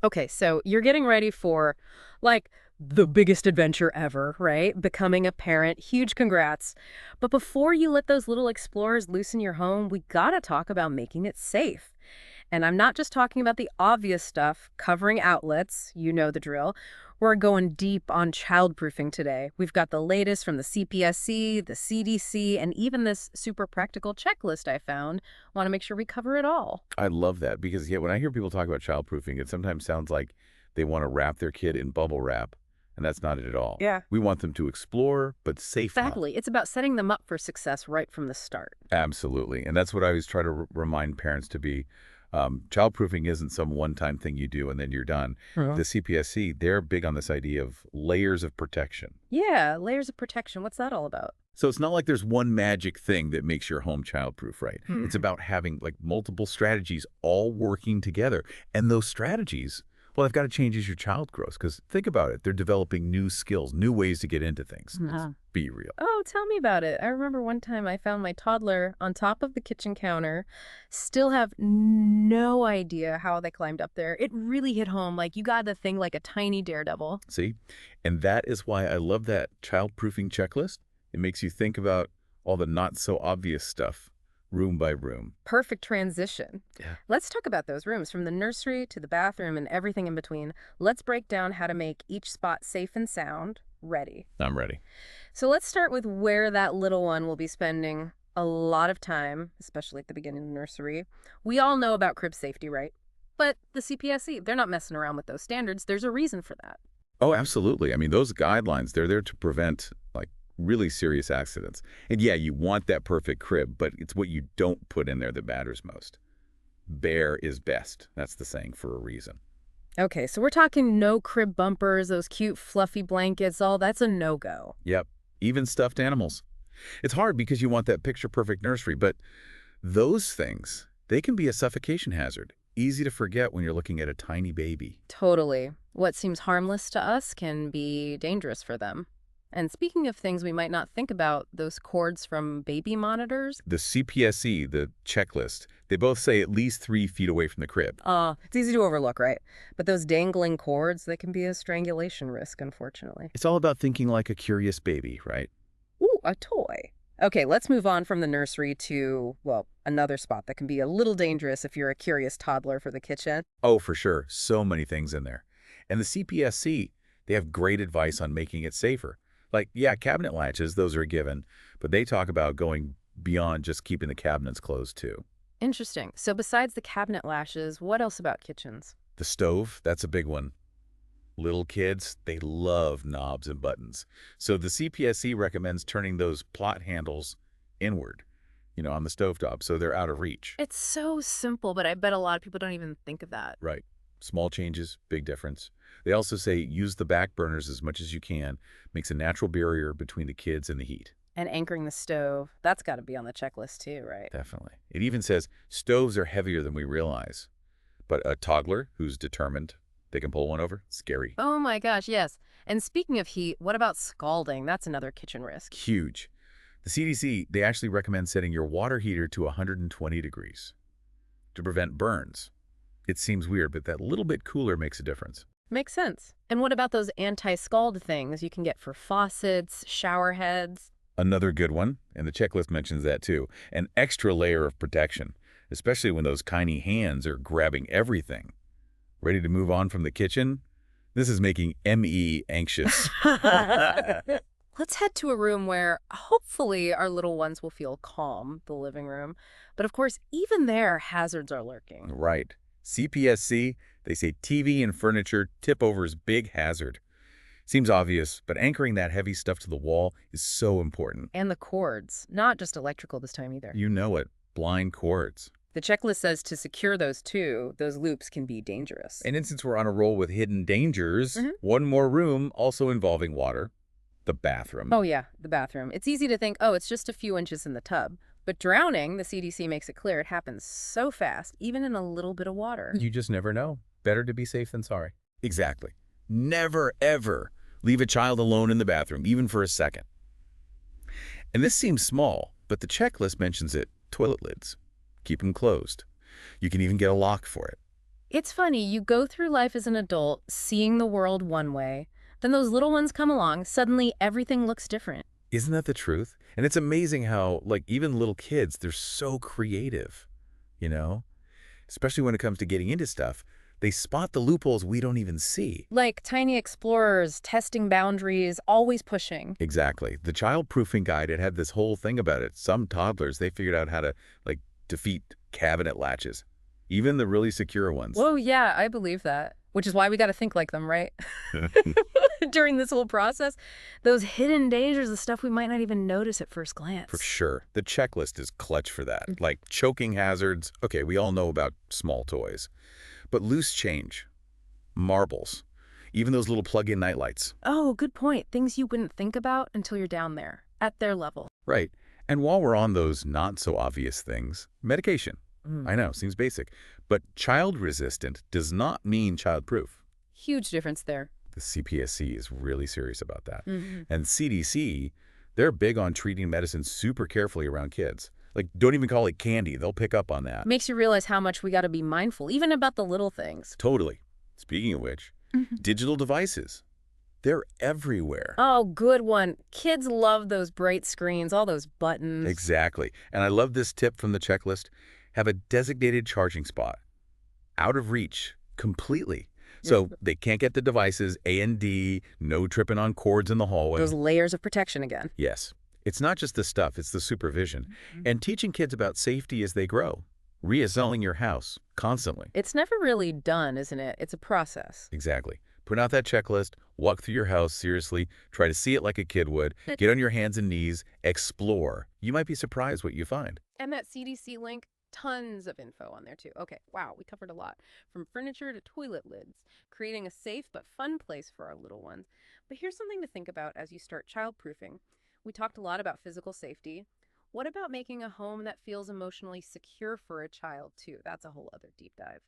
Okay, so you're getting ready for, like, the biggest adventure ever, right? Becoming a parent. Huge congrats. But before you let those little explorers loose in your home, we gotta talk about making it safe. And I'm not just talking about the obvious stuff, covering outlets, you know the drill. We're going deep on childproofing today. We've got the latest from the CPSC, the CDC, and even this super practical checklist I found. Want to make sure we cover it all. I love that because, yeah, when I hear people talk about childproofing, it sometimes sounds like they want to wrap their kid in bubble wrap, and that's not it at all. Yeah. We want them to explore, but safe enough. Exactly. It's about setting them up for success right from the start. Absolutely. And that's what I always try to remind parents to be. Childproofing isn't some one-time thing you do and then you're done. Yeah. The CPSC, they're big on this idea of layers of protection. Yeah, layers of protection. What's that all about? So it's not like there's one magic thing that makes your home childproof, right? It's about having like multiple strategies all working together. And those strategies, well, they've got to change as your child grows. Because think about it, they're developing new skills, new ways to get into things. Let's be real. Oh, tell me about it. I remember one time I found my toddler on top of the kitchen counter, still have no idea how they climbed up there. It really hit home, like you got the thing like a tiny daredevil. See? And that is why I love that childproofing checklist. It makes you think about all the not so obvious stuff, room by room. Perfect transition. Yeah. Let's talk about those rooms, from the nursery to the bathroom and everything in between. Let's break down how to make each spot safe and sound. Ready. I'm ready. So let's start with where that little one will be spending a lot of time, especially at the beginning of nursery. We all know about crib safety, right? But the CPSC, they're not messing around with those standards. There's a reason for that. Oh, absolutely. I mean, those guidelines, they're there to prevent like really serious accidents. And yeah, you want that perfect crib, but it's what you don't put in there that matters most. Bare is best. That's the saying for a reason. Okay, so we're talking no crib bumpers, those cute fluffy blankets, all that's a no-go. Yep. Even stuffed animals. It's hard because you want that picture-perfect nursery, but those things, they can be a suffocation hazard. Easy to forget when you're looking at a tiny baby. Totally. What seems harmless to us can be dangerous for them. And speaking of things we might not think about, those cords from baby monitors. The CPSC, the checklist, they both say at least 3 feet away from the crib. It's easy to overlook, right? But those dangling cords, they can be a strangulation risk, unfortunately. It's all about thinking like a curious baby, right? Ooh, a toy. Okay, let's move on from the nursery to, well, another spot that can be a little dangerous if you're a curious toddler for the kitchen. Oh, for sure. So many things in there. And the CPSC, they have great advice on making it safer. Like, yeah, cabinet latches, those are a given, but they talk about going beyond just keeping the cabinets closed, too. Interesting. So besides the cabinet lashes, what else about kitchens? The stove, that's a big one. Little kids, they love knobs and buttons. So the CPSC recommends turning those plot handles inward, on the stovetop, so they're out of reach. It's so simple, but I bet a lot of people don't even think of that. Right. Small changes, big difference. They also say use the back burners as much as you can. Makes a natural barrier between the kids and the heat. And anchoring the stove, that's got to be on the checklist too, right? Definitely. It even says stoves are heavier than we realize. But a toddler who's determined they can pull one over, scary. Oh my gosh, yes. And speaking of heat, what about scalding? That's another kitchen risk. Huge. The CDC, they actually recommend setting your water heater to 120 degrees to prevent burns. It seems weird, but that little bit cooler makes a difference. Makes sense. And what about those anti-scald things you can get for faucets, shower heads? Another good one, and the checklist mentions that too, an extra layer of protection, especially when those tiny hands are grabbing everything. Ready to move on from the kitchen? This is making ME anxious. Let's head to a room where hopefully our little ones will feel calm, the living room. But of course, even there, hazards are lurking. Right. CPSC, they say TV and furniture tip over is big hazard. Seems obvious, but anchoring that heavy stuff to the wall is so important. And the cords, not just electrical this time either. You know it, blind cords. The checklist says to secure those too, those loops can be dangerous. And then since we're on a roll with hidden dangers, one more room also involving water, the bathroom. Oh yeah, the bathroom. It's easy to think, oh, it's just a few inches in the tub. But drowning, the CDC makes it clear, it happens so fast, even in a little bit of water. You just never know. Better to be safe than sorry. Exactly. Never, ever leave a child alone in the bathroom, even for a second. And this seems small, but the checklist mentions it. Toilet lids. Keep them closed. You can even get a lock for it. It's funny, you go through life as an adult, seeing the world one way, then those little ones come along, suddenly everything looks different. Isn't that the truth? And it's amazing how, like, even little kids, they're so creative, you know? Especially when it comes to getting into stuff. They spot the loopholes we don't even see. Like tiny explorers, testing boundaries, always pushing. Exactly. The child-proofing guide, it had this whole thing about it. Some toddlers, they figured out how to, like, defeat cabinet latches. Even the really secure ones. Whoa, yeah, I believe that. Which is why we got to think like them, right? During this whole process, those hidden dangers, the stuff we might not even notice at first For glance. sure. The checklist is clutch for that. Like choking hazards. Okay, we all know about small toys. But loose change, marbles, even those little plug-in nightlights. Oh, good point. Things you wouldn't think about until you're down there, at their level. Right. And while we're on those not-so-obvious things, medication. Mm. I know, seems basic. But child-resistant does not mean child-proof. Huge difference there. The CPSC is really serious about that. Mhm. And CDC, they're big on treating medicine super carefully around kids. Like, don't even call it candy. They'll pick up on that. Makes you realize how much we got to be mindful, even about the little things. Totally. Speaking of which, digital devices. They're everywhere. Oh, good one. Kids love those bright screens, all those buttons. Exactly. And I love this tip from the checklist. Have a designated charging spot. Out of reach. Completely. So they can't get the devices, A and D, no tripping on cords in the hallway. Those layers of protection again. Yes. It's not just the stuff, it's the supervision. And teaching kids about safety as they grow. Reinstalling your house constantly. It's never really done, isn't it? It's a process. Exactly. Put out that checklist, walk through your house seriously, try to see it like a kid would, get on your hands and knees, explore. You might be surprised what you find. And that CDC link, tons of info on there too. Okay, wow, we covered a lot. From furniture to toilet lids, creating a safe but fun place for our little ones. But here's something to think about as you start childproofing. We talked a lot about physical safety. What about making a home that feels emotionally secure for a child too? That's a whole other deep dive.